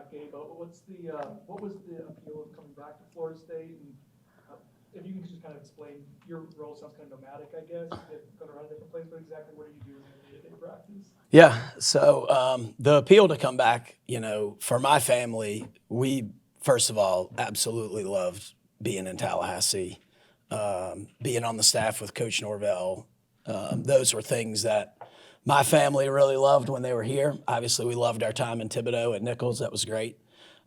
back, Gabe, but what was the appeal of coming back to Florida State? And if you can just kind of explain, your role sounds kind of nomadic, I guess. You go around different places, but exactly what do you do in your day-to-day practice? Yeah, so the appeal to come back, for my family, we, first of all, absolutely loved being in Tallahassee, being on the staff with Coach Norvell. Those were things that my family really loved when they were here. Obviously, we loved our time in Thibodaux at Nichols. That was great.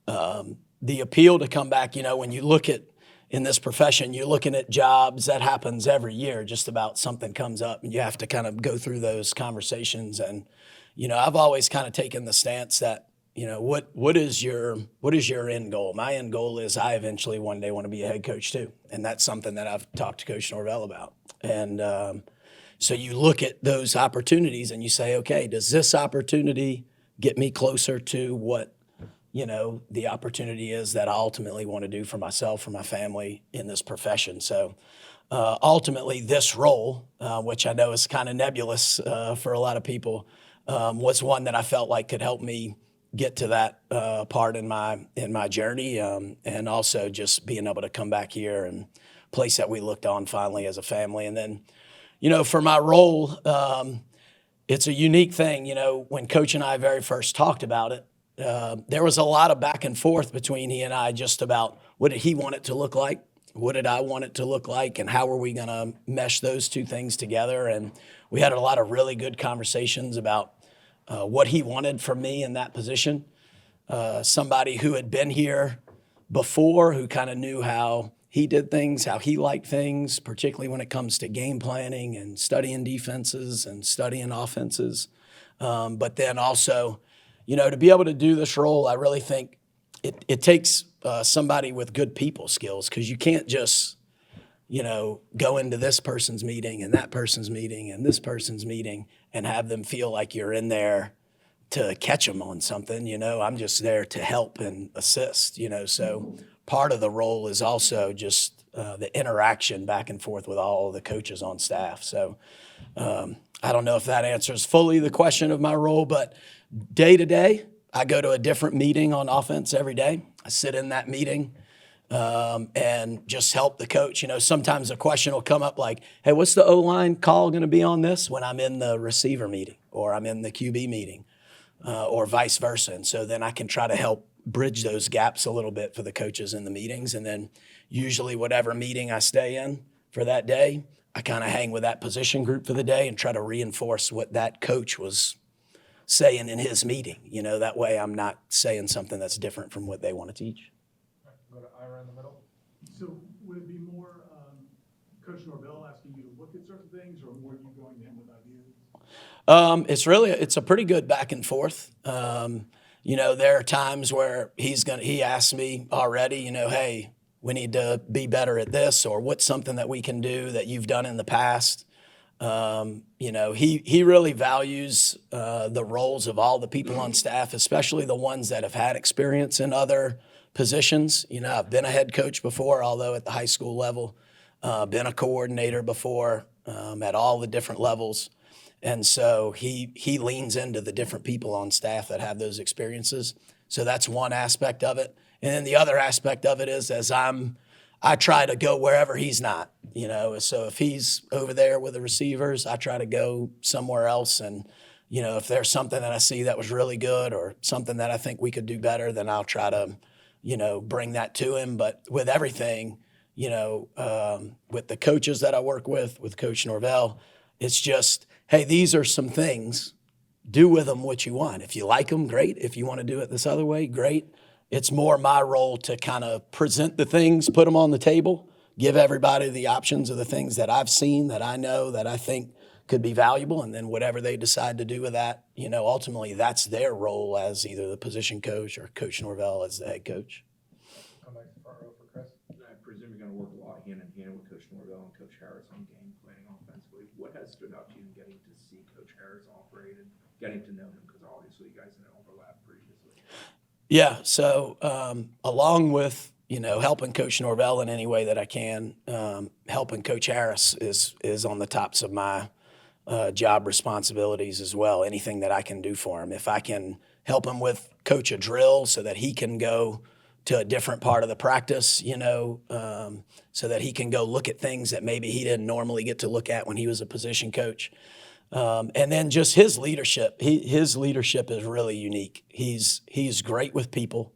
The appeal to come back, when you look at in this profession, you're looking at jobs that happens every year, just about something comes up and you have to kind of go through those conversations. And, I've always kind of taken the stance that, what is your end goal? My end goal is I eventually one day want to be a head coach too. And that's something that I've talked to Coach Norvell about. And so you look at those opportunities and you say, okay, does this opportunity get me closer to what, the opportunity is that I ultimately want to do for myself, for my family in this profession. So ultimately this role, which I know is kind of nebulous for a lot of people, was one that I felt like could help me get to that part in my journey, and also just being able to come back here and place that we looked on finally as a family. And then, for my role, it's a unique thing. When Coach and I very first talked about it, there was a lot of back and forth between he and I just about what did he want it to look like, what did I want it to look like, and how are we going to mesh those two things together. And we had a lot of really good conversations about what he wanted from me in that position. Somebody who had been here before, who kind of knew how he did things, how he liked things, particularly when it comes to game planning and studying defenses and studying offenses. But then also, to be able to do this role, I really think it takes somebody with good people skills, because you can't just, go into this person's meeting and that person's meeting and this person's meeting and have them feel like you're in there to catch them on something. I'm just there to help and assist, so part of the role is also just the interaction back and forth with all the coaches on staff. So I don't know if that answers fully the question of my role, but day to day, I go to a different meeting on offense every day. I sit in that meeting and just help the coach. Sometimes a question will come up like, hey, what's the O-line call going to be on this, when I'm in the receiver meeting or I'm in the QB meeting or vice versa. And so then I can try to help bridge those gaps a little bit for the coaches in the meetings. And then usually whatever meeting I stay in for that day, I kind of hang with that position group for the day and try to reinforce what that coach was saying in his meeting. That way I'm not saying something that's different from what they want to teach. Go to Ira in the middle. So would it be more Coach Norvell asking you to look at certain things, or more you going to him with ideas? It's a pretty good back and forth. There are times where he asks me already, hey, we need to be better at this, or what's something that we can do that you've done in the past. He really values the roles of all the people on staff, especially the ones that have had experience in other positions. I've been a head coach before, although at the high school level, been a coordinator before at all the different levels. And so he leans into the different people on staff that have those experiences. So that's one aspect of it. And then the other aspect of it is I try to go wherever he's not, So if he's over there with the receivers, I try to go somewhere else. And, if there's something that I see that was really good or something that I think we could do better, then I'll try to, bring that to him. But with everything, with the coaches that I work with Coach Norvell, it's just, hey, these are some things. Do with them what you want. If you like them, great. If you want to do it this other way, great. It's more my role to kind of present the things, put them on the table, give everybody the options of the things that I've seen, that I know, that I think could be valuable. And then whatever they decide to do with that, ultimately that's their role as either the position coach or Coach Norvell as the head coach. Come back to the front row for Chris. I presume you're going to work a lot hand in hand with Coach Norvell and Coach Harris on game planning offensively. What has stood out to you in getting to see Coach Harris operate and getting to know him? Because obviously you guys didn't overlap previously. Yeah, so along with, helping Coach Norvell in any way that I can, helping Coach Harris is on the tops of my job responsibilities as well. Anything that I can do for him. If I can help him with coach a drill so that he can go to a different part of the practice, so that he can go look at things that maybe he didn't normally get to look at when he was a position coach. And then just his leadership. His leadership is really unique. He's great with people.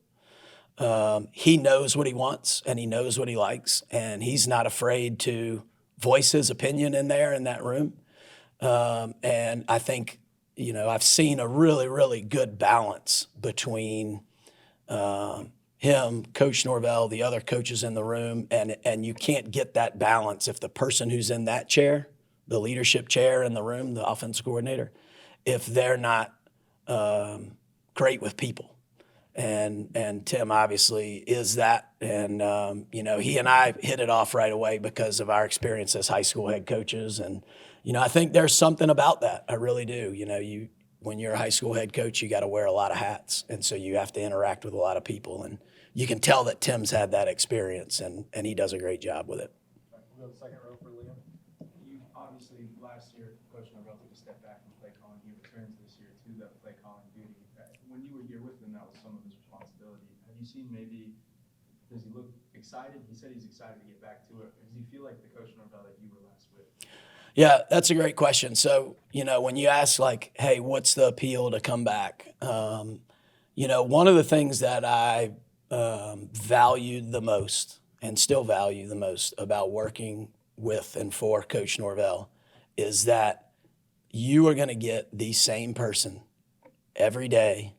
He knows what he wants and he knows what he likes, and he's not afraid to voice his opinion in that room. And I think, I've seen a really, really good balance between him, Coach Norvell, the other coaches in the room, and you can't get that balance if the person who's in that chair, the leadership chair in the room, the offensive coordinator, if they're not great with people. And Tim obviously is that. And, he and I hit it off right away because of our experience as high school head coaches. And, I think there's something about that. I really do. When you're a high school head coach, you got to wear a lot of hats. And so you have to interact with a lot of people. And you can tell that Tim's had that experience, and he does a great job with it. We'll go to the second row for Liam. You obviously last year, Coach Norvell took a step back from play calling. He returns this year to the play calling duty. When you were here with him, that was some of his responsibility. Have you seen does he look excited? He said he's excited to get back to it. Does he feel like the Coach Norvell that you were last with? Yeah, that's a great question. So, when you ask hey, what's the appeal to come back? One of the things that I valued the most and still value the most about working with and for Coach Norvell is that you are going to get the same person every day,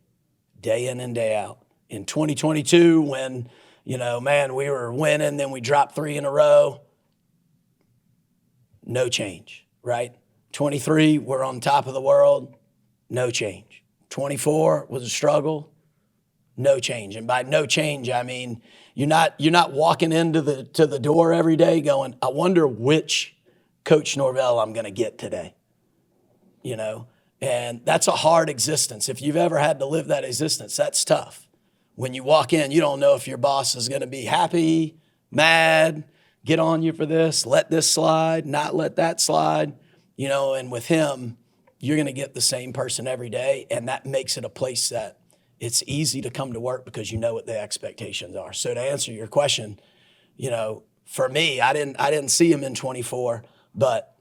day in and day out. In 2022, when, we were winning, then we dropped 3 in a row, no change, right? 23, we're on top of the world, no change. 24 was a struggle, no change. And by no change, I mean you're not walking into the door every day going, I wonder which Coach Norvell I'm going to get today, And that's a hard existence. If you've ever had to live that existence, that's tough. When you walk in, you don't know if your boss is going to be happy, mad, get on you for this, let this slide, not let that slide, and with him, you're going to get the same person every day. And that makes it a place that it's easy to come to work because you know what the expectations are. So to answer your question, for me, I didn't see him in 24, but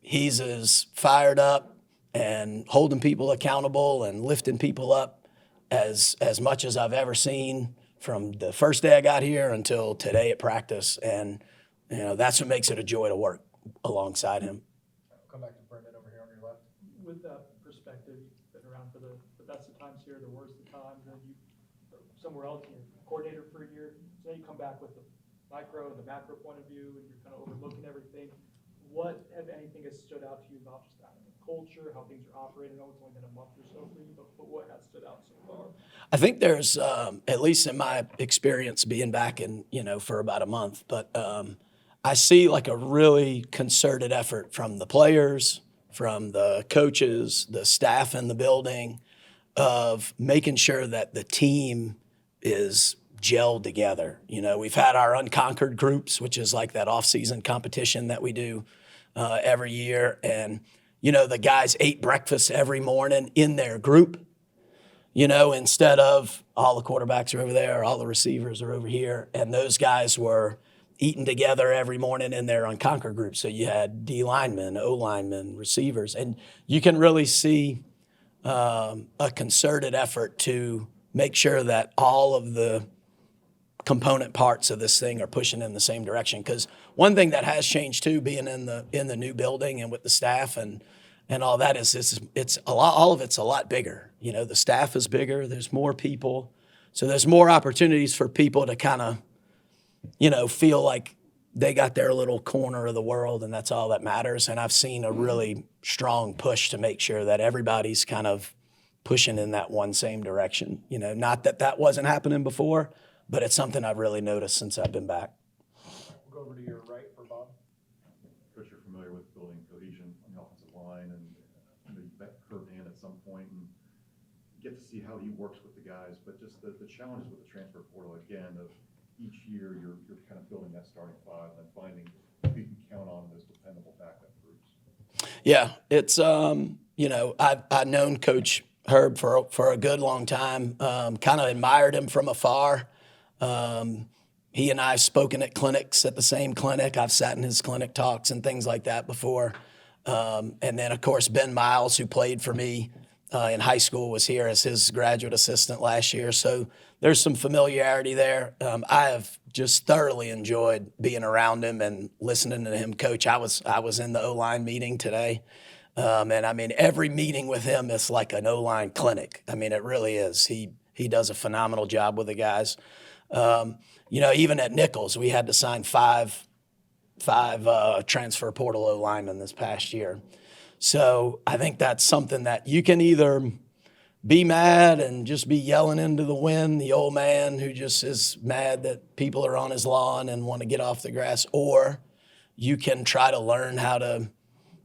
he's as fired up and holding people accountable and lifting people up as much as I've ever seen from the first day I got here until today at practice. And, that's what makes it a joy to work alongside him. We'll come back to Brendan over here on your left. With that perspective, you've been around for the best of times here, the worst of times, and you somewhere else, you're coordinator for a year. So now you come back with the micro and the macro point of view, and you're kind of overlooking everything. What, if anything, has stood out to you about just the culture, how things are operating? I know it's only been a month or so for you, but what has stood out so far? I think there's, at least in my experience being back for about a month, but I see like a really concerted effort from the players, from the coaches, the staff in the building, of making sure that the team is gelled together. We've had our unconquered groups, which is like that off-season competition that we do every year. And, the guys ate breakfast every morning in their group, instead of all the quarterbacks are over there, all the receivers are over here. And those guys were eating together every morning in their unconquered group. So you had D linemen, O linemen, receivers, and you can really see a concerted effort to make sure that all of the component parts of this thing are pushing in the same direction. Because one thing that has changed too, being in the new building and with the staff and all that is it's a lot. All of it's a lot bigger. The staff is bigger. There's more people, so there's more opportunities for people to kind of feel like they got their little corner of the world and that's all that matters. And I've seen a really strong push to make sure that everybody's kind of pushing in that one same direction. Not that wasn't happening before, but it's something I've really noticed since I've been back. We'll go over to your right for Bob. Coach, you're familiar with building cohesion on the offensive line, and you met Kurt Hand at some point and get to see how he works with the guys. But just the challenges with the transfer portal again of each year you're kind of building that starting five and then finding who you can count on those dependable backup groups. Yeah, it's I've known Coach Herb for a good long time. Kind of admired him from afar. He and I have spoken at clinics at the same clinic. I've sat in his clinic talks and things like that before. And then, of course, Ben Miles, who played for me in high school, was here as his graduate assistant last year. So there's some familiarity there. I have just thoroughly enjoyed being around him and listening to him coach. I was in the O-line meeting today. And I mean, every meeting with him is like an O-line clinic. I mean, it really is. He does a phenomenal job with the guys. Even at Nichols, we had to sign five transfer portal O-linemen this past year. So I think that's something that you can either be mad and just be yelling into the wind, the old man who just is mad that people are on his lawn and want to get off the grass, or you can try to learn how to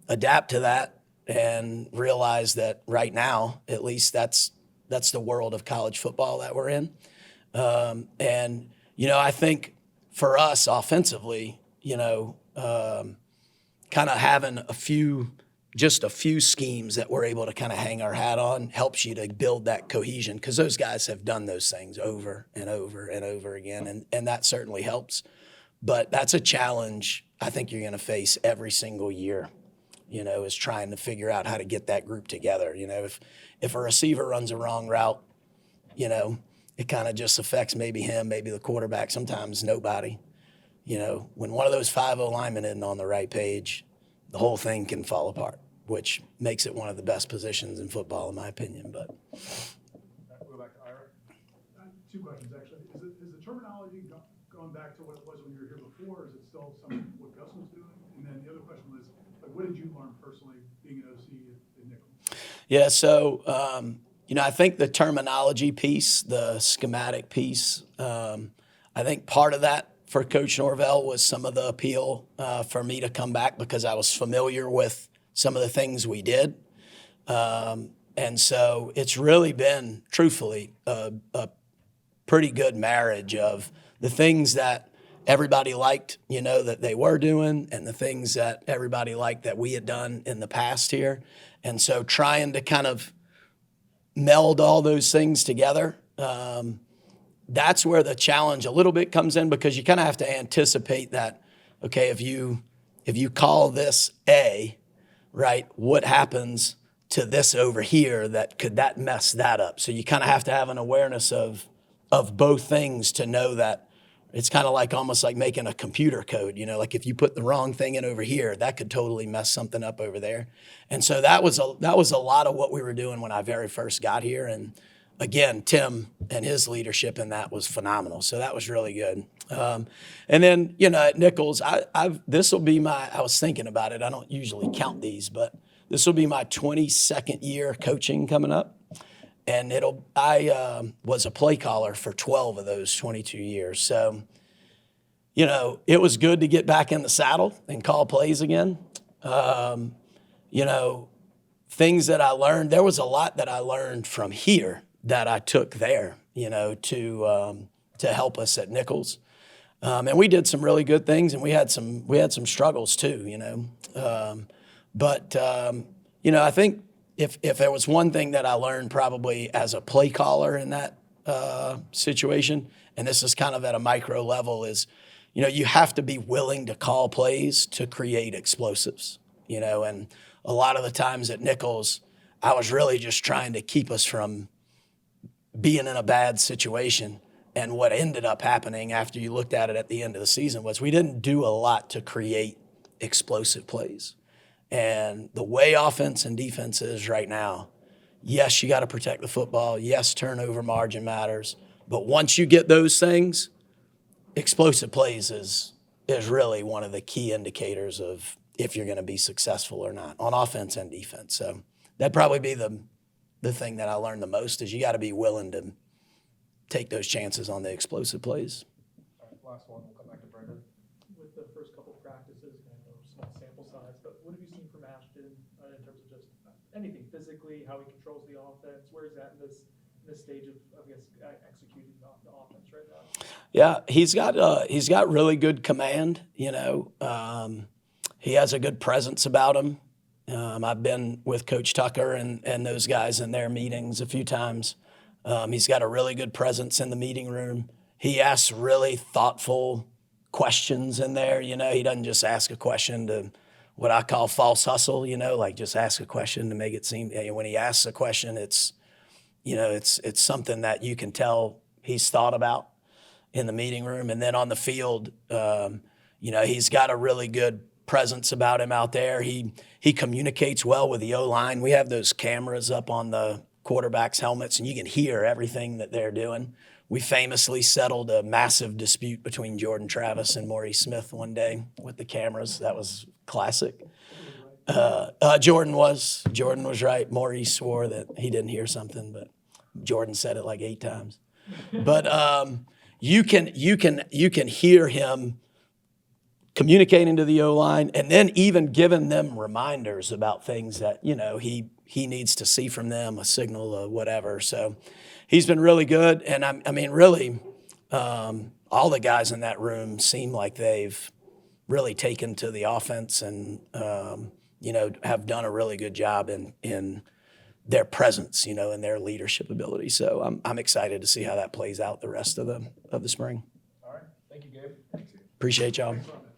adapt to that and realize that right now, at least that's the world of college football that we're in. I think for us offensively, kind of having a few schemes that we're able to kind of hang our hat on helps you to build that cohesion, because those guys have done those things over and over and over again, and that certainly helps. But that's a challenge I think you're going to face every single year, is trying to figure out how to get that group together. If a receiver runs a wrong route, it kind of just affects maybe him, maybe the quarterback, sometimes nobody. When one of those 5 linemen isn't on the right page, the whole thing can fall apart, which makes it one of the best positions in football, in my opinion. But We'll go back to Ira. 2 questions, actually. Is the terminology going back to what it was when you were here before, or is it still something what Gus was doing? And then the other question was, what did you learn personally being an OC at Nichols? yeah, so I think the terminology piece, the schematic piece, I think part of that for Coach Norvell was some of the appeal for me to come back, because I was familiar with some of the things we did. And so it's really been, truthfully, a pretty good marriage of the things that everybody liked, that they were doing, and the things that everybody liked that we had done in the past here. And so trying to kind of meld all those things together, that's where the challenge a little bit comes in, because you kind of have to anticipate that, okay, if you call this A, right, what happens to this over here could that mess that up? So you kind of have to have an awareness of both things to know that it's kind of like almost like making a computer code, like if you put the wrong thing in over here, that could totally mess something up over there. And so that was a lot of what we were doing when I very first got here. And again, Tim and his leadership in that was phenomenal. So that was really good. And then, at Nichols, I was thinking about it. I don't usually count these, but this will be my 22nd year coaching coming up. And I was a play caller for 12 of those 22 years. So, it was good to get back in the saddle and call plays again. Things that I learned, there was a lot that I learned from here that I took there, to help us at Nichols. And we did some really good things, and we had some struggles too, But I think if there was one thing that I learned probably as a play caller in that situation, and this is kind of at a micro level, is, you have to be willing to call plays to create explosives, and a lot of the times at Nichols, I was really just trying to keep us from being in a bad situation. And what ended up happening after you looked at it at the end of the season was we didn't do a lot to create explosive plays. And the way offense and defense is right now, yes, you got to protect the football. Yes, turnover margin matters. But once you get those things, explosive plays is really one of the key indicators of if you're going to be successful or not on offense and defense. So that'd probably be the thing that I learned the most, is you got to be willing to take those chances on the explosive plays. All right, last one, we'll come back to Brendan. With the first couple of practices, I know small sample size, but what have you seen from Ashton in terms of just anything physically, how he controls the offense? Where is that in this stage of executing the offense right now? Yeah, he's got really good command. He has a good presence about him. I've been with Coach Tucker and those guys in their meetings a few times. He's got a really good presence in the meeting room. He asks really thoughtful questions in there. You know, he doesn't just ask a question to what I call false hustle, you know, like just ask a question to make it seem, when he asks a question, it's something that you can tell he's thought about in the meeting room. And then on the field, he's got a really good presence about him out there. He communicates well with the O-line. We have those cameras up on the quarterbacks' helmets, and you can hear everything that they're doing. We famously settled a massive dispute between Jordan Travis and Maurice Smith one day with the cameras. That was classic. Jordan was right. Maurice swore that he didn't hear something, but Jordan said it like 8 times. But you can hear him communicating to the O-line, and then even giving them reminders about things that, he needs to see from them, a signal or whatever. So he's been really good. And really, all the guys in that room seem like they've really taken to the offense and, have done a really good job in their presence, and their leadership ability. So I'm excited to see how that plays out the rest of the spring. All right, thank you, Gabe. Appreciate y'all. Thanks a lot, man.